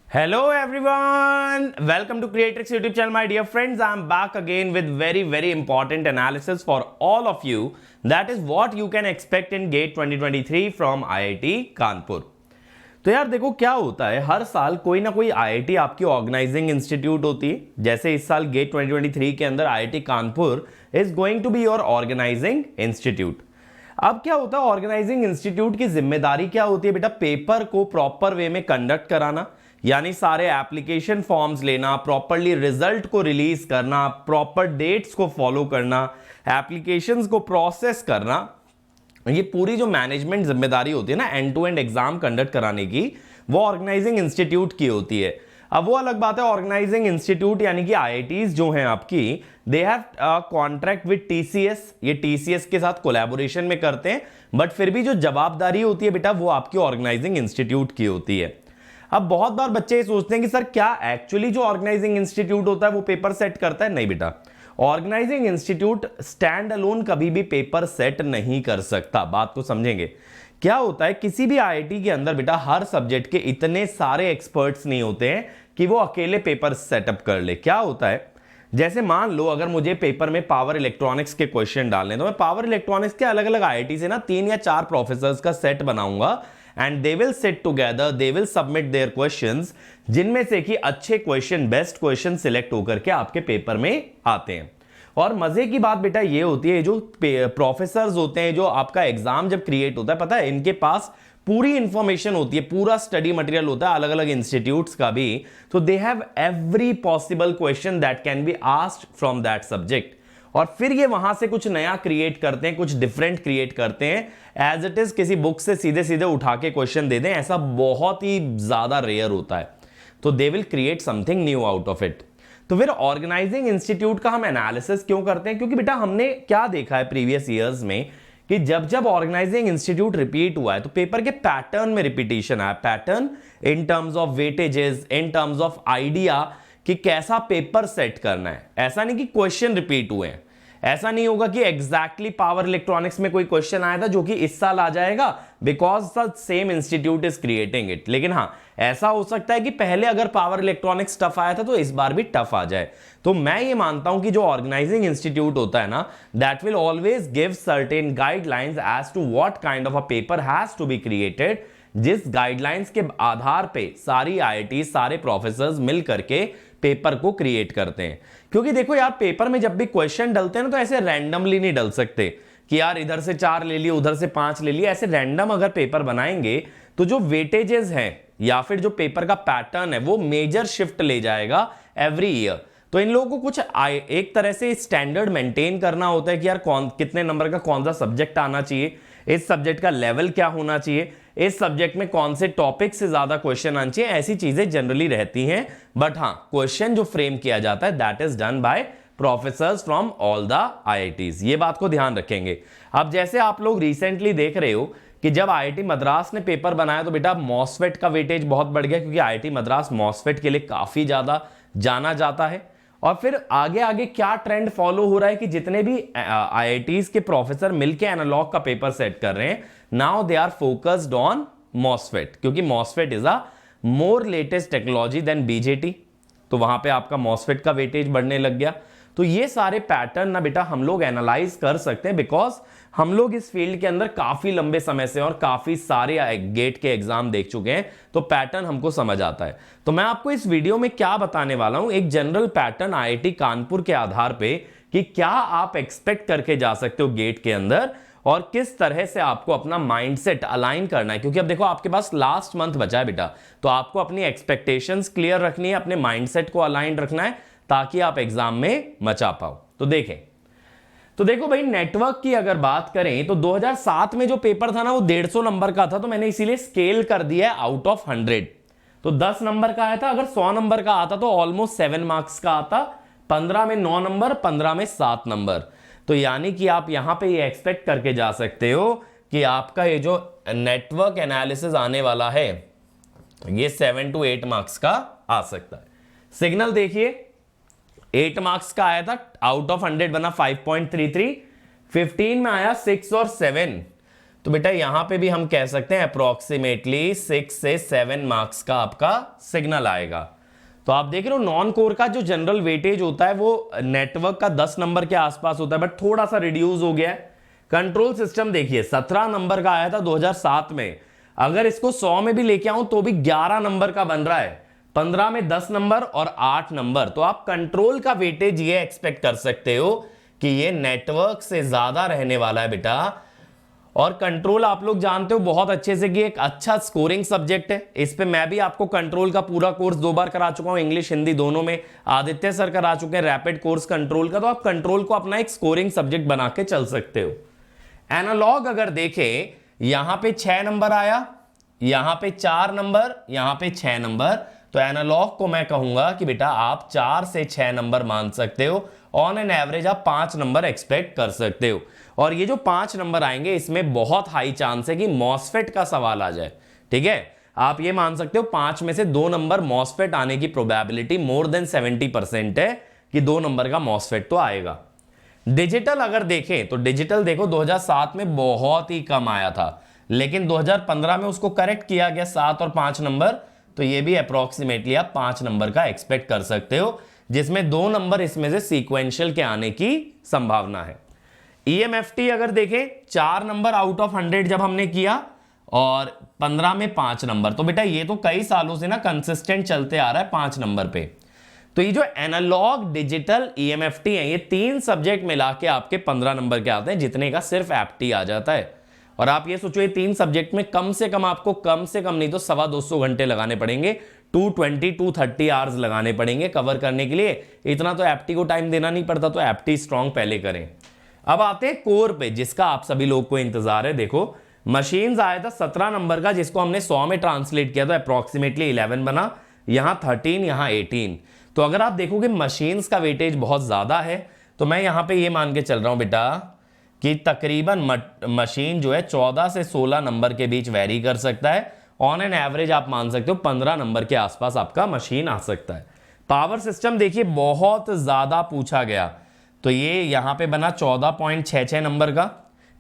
Hello everyone, welcome to Creatrix YouTube channel my dear friends. I am back again with very important analysis for all of you. That is what you can expect in GATE 2023 from IIT Kanpur. तो यार देखो क्या होता है, हर साल कोई ना कोई आईआईटी आपकी ऑर्गेनाइजिंग इंस्टीट्यूट होती है. जैसे इस साल गेट 2023 के अंदर IIT Kanpur is going to be your organising institute. अब क्या होता है, ऑर्गेनाइजिंग इंस्टीट्यूट की जिम्मेदारी क्या होती है बेटा, पेपर को प्रॉपर वे में कंडक्ट कराना, यानी सारे एप्लीकेशन फॉर्म्स लेना, प्रॉपरली रिजल्ट को रिलीज करना, प्रॉपर डेट्स को फॉलो करना, एप्लीकेशंस को प्रोसेस करना. ये पूरी जो मैनेजमेंट जिम्मेदारी होती है ना end to end exam conduct कराने की, वो ऑर्गेनाइजिंग इंस्टीट्यूट की होती है. अब वो अलग बात है, ऑर्गेनाइजिंग इंस्टीट्यूट यानी कि आईआईटीज जो हैं आपकी, they have contract with TCS. ये टीसीएस के साथ कोलैबोरेशन में करते हैं, बट फिर भी जो जवाबदारी होती है बेटा वो आपकी ऑर्गेनाइजिंग इंस्टीट्यूट की होती है. अब बहुत बार बच्चे सोचते हैं कि सर क्या एक्चुअली जो ऑर्गेनाइजिंग इंस्टीट्यूट होता है वो पेपर सेट करता है? नहीं बेटा, ऑर्गेनाइजिंग इंस्टीट्यूट स्टैंड अलोन कभी भी पेपर सेट नहीं कर सकता. बात को समझेंगे. क्या होता है, किसी भी आईआईटी के अंदर बेटा हर सब्जेक्ट के इतने सारे एक्सपर्ट्स नहीं होते हैं कि वो अकेले पेपर सेटअप कर ले. क्या होता है, जैसे मान लो अगर मुझे पेपर में पावर इलेक्ट्रॉनिक्स के क्वेश्चन डालने, तो मैं पावर इलेक्ट्रॉनिक्स के अलग अलग आईआईटी से ना 3 या 4 प्रोफेसर्स का सेट बनाऊंगा and they will sit together, they will submit there questions, जिनमें से कि अच्छे क्वेश्चन, बेस्ट क्वेश्चन सिलेक्ट होकर के आपके पेपर में आते हैं. और मजे की बात बेटा ये होती है, जो प्रोफेसर्स होते हैं, जो आपका एग्जाम जब क्रिएट होता है, पता है इनके पास पूरी इंफॉर्मेशन होती है, पूरा स्टडी मटेरियल होता है अलग अलग इंस्टीट्यूट्स का भी. तो they have every possible question that can be asked from that subject, और फिर ये वहां से कुछ नया क्रिएट करते हैं, कुछ डिफरेंट क्रिएट करते हैं. एज इट इज किसी बुक से सीधे सीधे उठा के क्वेश्चन दे दें, ऐसा बहुत ही ज्यादा रेयर होता है. तो they will create something new out of it. तो फिर ऑर्गेनाइजिंग इंस्टीट्यूट का हम एनालिसिस क्यों करते हैं? क्योंकि बेटा हमने क्या देखा है प्रीवियस ईयर्स में कि जब जब ऑर्गेनाइजिंग इंस्टीट्यूट रिपीट हुआ है तो पेपर के पैटर्न में रिपीटेशन आया. Pattern in terms of weightages, in terms of idea कि कैसा पेपर सेट करना है. ऐसा नहीं कि क्वेश्चन रिपीट हुए हैं. ऐसा नहीं होगा कि एग्जैक्टली पावर इलेक्ट्रॉनिक्स में कोई क्वेश्चन आया था जो कि इस साल आ जाएगा because the same institute is creating it. लेकिन हाँ, ऐसा हो सकता है कि पहले अगर पावर इलेक्ट्रॉनिक्स टफ आया था तो इस बार भी टफ आ जाए. तो मैं ये मानता हूं कि जो ऑर्गेनाइजिंग इंस्टीट्यूट होता है ना, that will always give certain guidelines as to what kind of a paper has to be created, जिस गाइडलाइंस के आधार पे सारी आईआईटी, सारे प्रोफेसर्स मिल करके पेपर को क्रिएट करते हैं. क्योंकि देखो यार, पेपर में जब भी क्वेश्चन डलते हैं ना, तो ऐसे रैंडमली नहीं डल सकते कि यार इधर से 4 ले लिए, उधर से 5 ले लिए. ऐसे रैंडम अगर पेपर बनाएंगे तो जो वेटेजेस हैं या फिर जो पेपर का पैटर्न है वो मेजर शिफ्ट ले जाएगा एवरी ईयर. तो इन लोगों को कुछ एक तरह से स्टैंडर्ड मेंटेन करना होता है कि यार कितने नंबर का कौन सा सब्जेक्ट आना चाहिए, इस सब्जेक्ट का लेवल क्या होना चाहिए, इस सब्जेक्ट में कौन से टॉपिक से ज्यादा क्वेश्चन आने चाहिए. ऐसी चीजें जनरली रहती हैं. बट हाँ, क्वेश्चन जो फ्रेम किया जाता है that is done by professors from all the IITs. ये बात को ध्यान रखेंगे. अब जैसे आप लोग रिसेंटली देख रहे हो कि जब आईआईटी मद्रास ने पेपर बनाया तो बेटा मॉसफेट का वेटेज बहुत बढ़ गया, क्योंकि आईआईटी मद्रास मॉसफेट के लिए काफी ज्यादा जाना जाता है. और फिर आगे आगे क्या ट्रेंड फॉलो हो रहा है कि जितने भी आईआईटीज के प्रोफेसर मिलके एनालॉग का पेपर सेट कर रहे हैं, now they are focused on MOSFET, क्योंकि MOSFET is a more latest technology than BJT. तो वहां पे आपका मॉसफेट का वेटेज बढ़ने लग गया. तो ये सारे पैटर्न ना बेटा हम लोग एनालाइज कर सकते हैं, बिकॉज हम लोग इस फील्ड के अंदर काफी लंबे समय से और काफी सारे गेट के एग्जाम देख चुके हैं, तो पैटर्न हमको समझ आता है. तो मैं आपको इस वीडियो में क्या बताने वाला हूं, एक जनरल पैटर्न आईआईटी कानपुर के आधार पे कि क्या आप एक्सपेक्ट करके जा सकते हो गेट के अंदर और किस तरह से आपको अपना माइंडसेट अलाइन करना है. क्योंकि अब देखो आपके पास लास्ट मंथ बचा है बेटा, तो आपको अपनी एक्सपेक्टेशंस क्लियर रखनी है, अपने माइंडसेट को अलाइन रखना है ताकि आप एग्जाम में मचा पाओ. तो देखो भाई, नेटवर्क की अगर बात करें तो 2007 में जो पेपर था ना वो 150 नंबर का था, तो मैंने इसीलिए स्केल कर दिया है आउट ऑफ 100. तो 10 नंबर का आया था, अगर 100 नंबर का आता तो ऑलमोस्ट 7 मार्क्स का आता. 15 में 9 नंबर, 15 में 7 नंबर. तो यानी कि आप यहां पे ये एक्सपेक्ट करके जा सकते हो कि आपका ये जो नेटवर्क एनालिसिस आने वाला है ये 7 to 8 मार्क्स का आ सकता है. सिग्नल देखिए, 8 मार्क्स का आया था, आउट ऑफ 100 बना 5.33. 15 में आया 6 और 7. तो बेटा यहां पे भी हम कह सकते हैं अप्रोक्सीमेटली 6 से 7 मार्क्स का आपका सिग्नल आएगा। तो आप देख रहे हो नॉन कोर का जो जनरल वेटेज होता है वो नेटवर्क का 10 नंबर के आसपास होता है, बट थोड़ा सा रिड्यूस हो गया है। कंट्रोल सिस्टम देखिए 17 नंबर का आया था 2007 में, अगर इसको 100 में भी लेके आऊं तो भी 11 नंबर का बन रहा है, 15 में 10 नंबर और 8 नंबर। तो आप कंट्रोल का वेटेज ये एक्सपेक्ट कर सकते हो कि ये नेटवर्क से ज्यादा रहने वाला है बेटा। और कंट्रोल आप लोग जानते हो बहुत अच्छे से कि एक अच्छा स्कोरिंग सब्जेक्ट है। इस पे मैं भी आपको कंट्रोल का पूरा कोर्स 2 बार करा चुका हूं, इंग्लिश हिंदी दोनों में। आदित्य सर करा चुके हैं रैपिड कोर्स कंट्रोल का। तो आप कंट्रोल को अपना एक स्कोरिंग सब्जेक्ट बना के चल सकते हो। एनालॉग अगर देखें, यहां पे 6 नंबर आया, यहां पे 4 नंबर, यहां पे 6 नंबर। तो एनालॉग को मैं कहूंगा कि बेटा आप 4 से 6 नंबर मान सकते हो। ऑन एन एवरेज आप 5 नंबर एक्सपेक्ट कर सकते हो। और ये जो 5 नंबर आएंगे इसमें बहुत हाई चांस है कि मॉसफेट का सवाल आ जाए। ठीक है, आप ये मान सकते हो 5 में से 2 नंबर मॉसफेट आने की प्रोबेबिलिटी मोर देन 70% है कि 2 नंबर का मॉसफेट तो आएगा। डिजिटल अगर देखें तो डिजिटल देखो 2007 में बहुत ही कम आया था, लेकिन 2015 में उसको करेक्ट किया गया 7 और 5 नंबर। तो ये भी अप्रोक्सीमेटली आप 5 नंबर का एक्सपेक्ट कर सकते हो, जिसमें 2 नंबर इसमें से सीक्वेंशियल के आने की संभावना है। EMFT अगर देखें 4 नंबर आउट ऑफ 100 जब हमने किया और 15 में 5 नंबर। तो बेटा ये तो कई सालों से ना कंसिस्टेंट चलते आ रहा है 5 नंबर पे। तो ये जो एनालॉग डिजिटल EMFT है ये 3 सब्जेक्ट मिला के आपके 15 नंबर के आते हैं, जितने का सिर्फ एप्टी आ जाता है। और आप ये सोचो ये 3 सब्जेक्ट में कम से कम आपको कम से कम नहीं तो 250 घंटे लगाने पड़ेंगे, 220-230 आवर्स लगाने पड़ेंगे कवर करने के लिए। इतना तो एप्टी को टाइम देना नहीं पड़ता, तो एप्टी स्ट्रॉन्ग पहले करें। अब आते हैं कोर पे, जिसका आप सभी लोग को इंतजार है। देखो मशीन्स आया था 17 नंबर का, जिसको हमने 100 में ट्रांसलेट किया तो अप्रोक्सीमेटली 11 बना, यहां 13, यहां 18। तो अगर आप देखोगे मशीन्स का वेटेज बहुत ज्यादा है, तो मैं यहां पे ये मान के चल रहा हूं बेटा कि तकरीबन मशीन जो है 14 से 16 नंबर के बीच वेरी कर सकता है। ऑन एन एवरेज आप मान सकते हो 15 नंबर के आसपास आपका मशीन आ सकता है। पावर सिस्टम देखिए बहुत ज्यादा पूछा गया, तो ये यहां पे बना 14.66 नंबर का,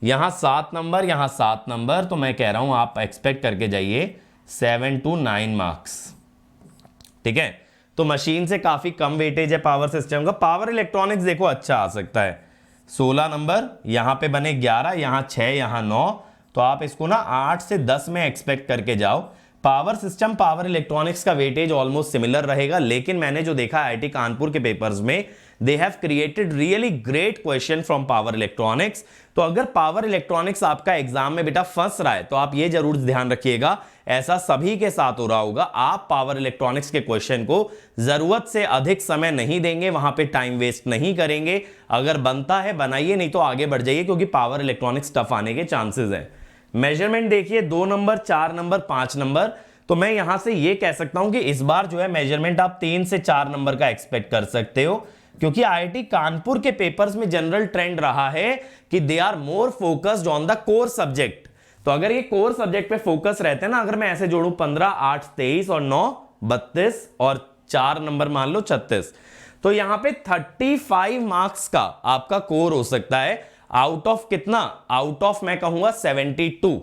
यहां 7 नंबर, यहां 7 नंबर। तो मैं कह रहा हूं आप एक्सपेक्ट करके जाइए 7 to 9 मार्क्स। ठीक है, तो मशीन से काफी कम वेटेज है पावर सिस्टम का। पावर इलेक्ट्रॉनिक्स देखो अच्छा आ सकता है, 16 नंबर, यहां पे बने 11, यहां 6, यहां 9। तो आप इसको ना 8 से 10 में एक्सपेक्ट करके जाओ। पावर सिस्टम पावर इलेक्ट्रॉनिक्स का वेटेज ऑलमोस्ट सिमिलर रहेगा, लेकिन मैंने जो देखा IIT कानपुर के पेपर्स में they have created really great question from power electronics. तो अगर पावर इलेक्ट्रॉनिक्स आपका एग्जाम में बेटा फंस रहा है तो आप ये जरूर ध्यान रखिएगा, ऐसा सभी के साथ हो रहा होगा, आप पावर इलेक्ट्रॉनिक्स के क्वेश्चन को जरूरत से अधिक समय नहीं देंगे, वहां पे टाइम वेस्ट नहीं करेंगे। अगर बनता है बनाइए, नहीं तो आगे बढ़ जाइए, क्योंकि पावर इलेक्ट्रॉनिक्स टफ आने के चांसेस हैं। मेजरमेंट देखिए 2 नंबर, 4 नंबर, 5 नंबर। तो मैं यहां से ये कह सकता हूं कि इस बार जो है मेजरमेंट आप 3 से 4 नंबर का एक्सपेक्ट कर सकते हो, क्योंकि IIT कानपुर के पेपर्स में जनरल ट्रेंड रहा है कि they are more focused on the core subject. तो अगर ये कोर सब्जेक्ट पे फोकस रहते हैं ना, अगर मैं ऐसे जोड़ूं 15, 8, 23 और 9, 32 और 4 नंबर मान लो 36, तो यहां पे 35 मार्क्स का आपका कोर हो सकता है। आउट ऑफ कितना? आउट ऑफ मैं कहूंगा 72,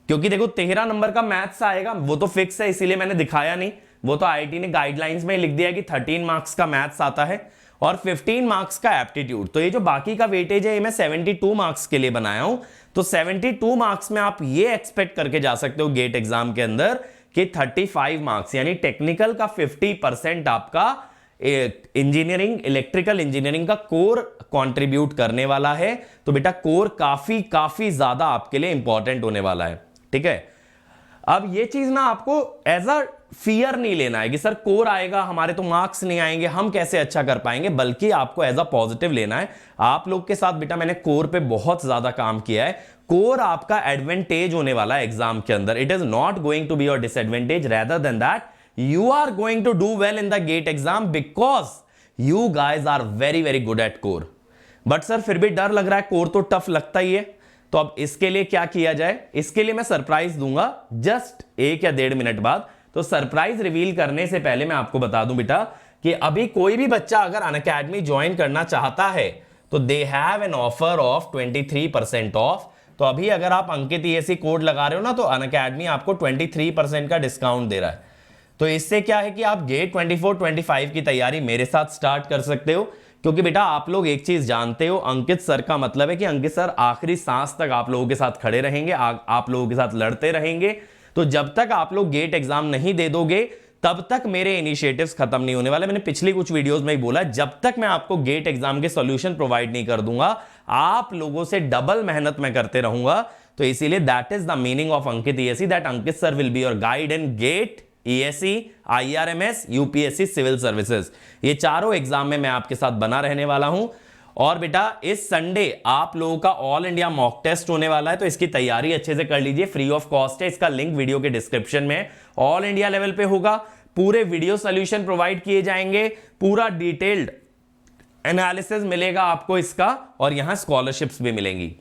क्योंकि देखो 13 नंबर का मैथ्स आएगा, वो तो फिक्स है, इसीलिए मैंने दिखाया नहीं। वो तो IIT ने गाइडलाइंस में लिख दिया कि 13 मार्क्स का मैथ्स आता है और 15 मार्क्स का एप्टीट्यूड। तो ये जो बाकी का वेटेज है ये मैं 72 मार्क्स के लिए बनाया हूं। तो 72 मार्क्स में आप ये एक्सपेक्ट करके जा सकते हो गेट एग्जाम के अंदर कि 35 मार्क्स यानी टेक्निकल का 50% आपका इंजीनियरिंग, इलेक्ट्रिकल इंजीनियरिंग का कोर कंट्रीब्यूट करने वाला है। तो बेटा कोर काफी ज्यादा आपके लिए इंपॉर्टेंट होने वाला है। ठीक है, अब ये चीज ना आपको एज अ फियर नहीं लेना है कि सर कोर आएगा हमारे तो मार्क्स नहीं आएंगे, हम कैसे अच्छा कर पाएंगे, बल्कि आपको एज अ पॉजिटिव लेना है। आप लोग के साथ बेटा मैंने कोर पे बहुत ज्यादा काम किया है। कोर आपका एडवांटेज होने वाला है एग्जाम के अंदर। It is not going to be your disadvantage, rather than that you are going to do well in the GATE exam because you guys are very very good at core। But sir फिर भी डर लग रहा है, core तो tough लगता ही है। तो अब इसके लिए क्या किया जाए? इसके लिए मैं सरप्राइज दूंगा जस्ट 1 या 1.5 मिनट बाद। तो सरप्राइज रिवील करने से पहले मैं आपको बता दूं बेटा कि अभी कोई भी बच्चा अगर अनअकैडमी ज्वाइन करना चाहता है तो they have an offer of 23% of. तो अभी अगर आप अंकित ESE कोड लगा रहे हो ना, तो अनअकैडमी आपको 23% का डिस्काउंट दे रहा है। तो इससे क्या है कि आप गेट 24-25 की तैयारी मेरे साथ स्टार्ट कर सकते हो, क्योंकि बेटा आप लोग एक चीज जानते हो, अंकित सर का मतलब है कि अंकित सर आखिरी सांस तक आप लोगों के साथ खड़े रहेंगे, आप लोगों के साथ लड़ते रहेंगे। तो जब तक आप लोग गेट एग्जाम नहीं दे दोगे तब तक मेरे इनिशिएटिव्स खत्म नहीं होने वाले। मैंने पिछली कुछ वीडियोस में ही बोला, जब तक मैं आपको गेट एग्जाम के सॉल्यूशन प्रोवाइड नहीं कर दूंगा, आप लोगों से डबल मेहनत मैं करते रहूंगा। तो इसीलिए that is the meaning of Ankit ESE, that Ankit sir will be your guide in GATE, ESE, IRMS, UPSC, civil services. ये चारों एग्जाम में मैं आपके साथ बना रहने वाला हूं। और बेटा इस संडे आप लोगों का ऑल इंडिया मॉक टेस्ट होने वाला है, तो इसकी तैयारी अच्छे से कर लीजिए, फ्री ऑफ कॉस्ट है। इसका लिंक वीडियो के डिस्क्रिप्शन में। ऑल इंडिया लेवल पे होगा, पूरे वीडियो सॉल्यूशन प्रोवाइड किए जाएंगे, पूरा डिटेल्ड एनालिसिस मिलेगा आपको इसका, और यहां स्कॉलरशिप्स भी मिलेंगी।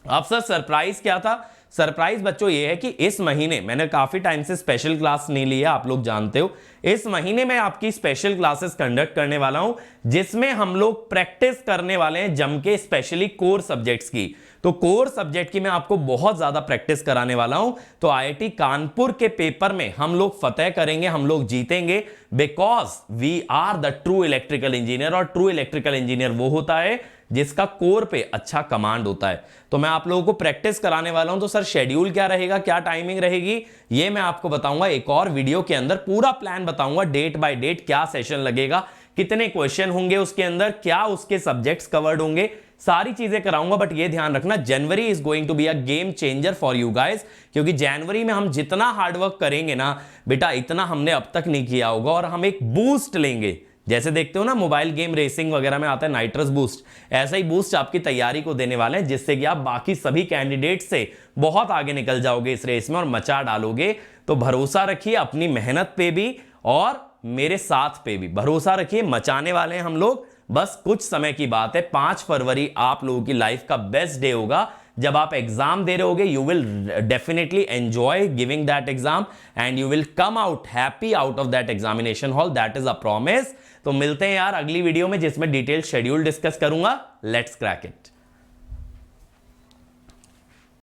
अब सर सरप्राइज क्या था? सरप्राइज बच्चों ये है कि इस महीने मैंने काफी टाइम से स्पेशल क्लास नहीं ली है, आप लोग जानते हो। इस महीने में आपकी स्पेशल क्लासेस कंडक्ट करने वाला हूं, जिसमें हम लोग प्रैक्टिस करने वाले हैं जम के, स्पेशली कोर सब्जेक्ट्स की। तो कोर सब्जेक्ट की मैं आपको बहुत ज्यादा प्रैक्टिस कराने वाला हूं। तो IIT कानपुर के पेपर में हम लोग फतेह करेंगे, हम लोग जीतेंगे, because we are the true electrical engineer. और ट्रू इलेक्ट्रिकल इंजीनियर वो होता है जिसका कोर पे अच्छा कमांड होता है। तो मैं आप लोगों को प्रैक्टिस कराने वाला हूं। तो सर शेड्यूल क्या रहेगा, क्या टाइमिंग रहेगी, ये मैं आपको बताऊंगा एक और वीडियो के अंदर। पूरा प्लान बताऊंगा, डेट बाय डेट, क्या सेशन लगेगा, कितने क्वेश्चन होंगे उसके अंदर, क्या उसके सब्जेक्ट्स कवर्ड होंगे, सारी चीजें कराऊंगा। बट ये ध्यान रखना, January is going to be a game changer for you guys, क्योंकि जनवरी में हम जितना हार्डवर्क करेंगे ना बेटा, इतना हमने अब तक नहीं किया होगा, और हम एक बूस्ट लेंगे। जैसे देखते हो ना मोबाइल गेम रेसिंग वगैरह में आता है नाइट्रस बूस्ट, ऐसा ही बूस्ट आपकी तैयारी को देने वाले हैं, जिससे कि आप बाकी सभी कैंडिडेट से बहुत आगे निकल जाओगे इस रेस में और मचा डालोगे। तो भरोसा रखिए अपनी मेहनत पे भी और मेरे साथ पे भी भरोसा रखिए, मचाने वाले हैं हम लोग। बस कुछ समय की बात है, 5 फरवरी आप लोगों की लाइफ का बेस्ट डे होगा, जब आप एग्जाम दे रहे होगे। You will definitely enjoy giving that exam and you will come out happy out of that examination hall, that is a promise. तो मिलते हैं यार अगली वीडियो में, जिसमें डिटेल शेड्यूल डिस्कस करूंगा। Let's crack it.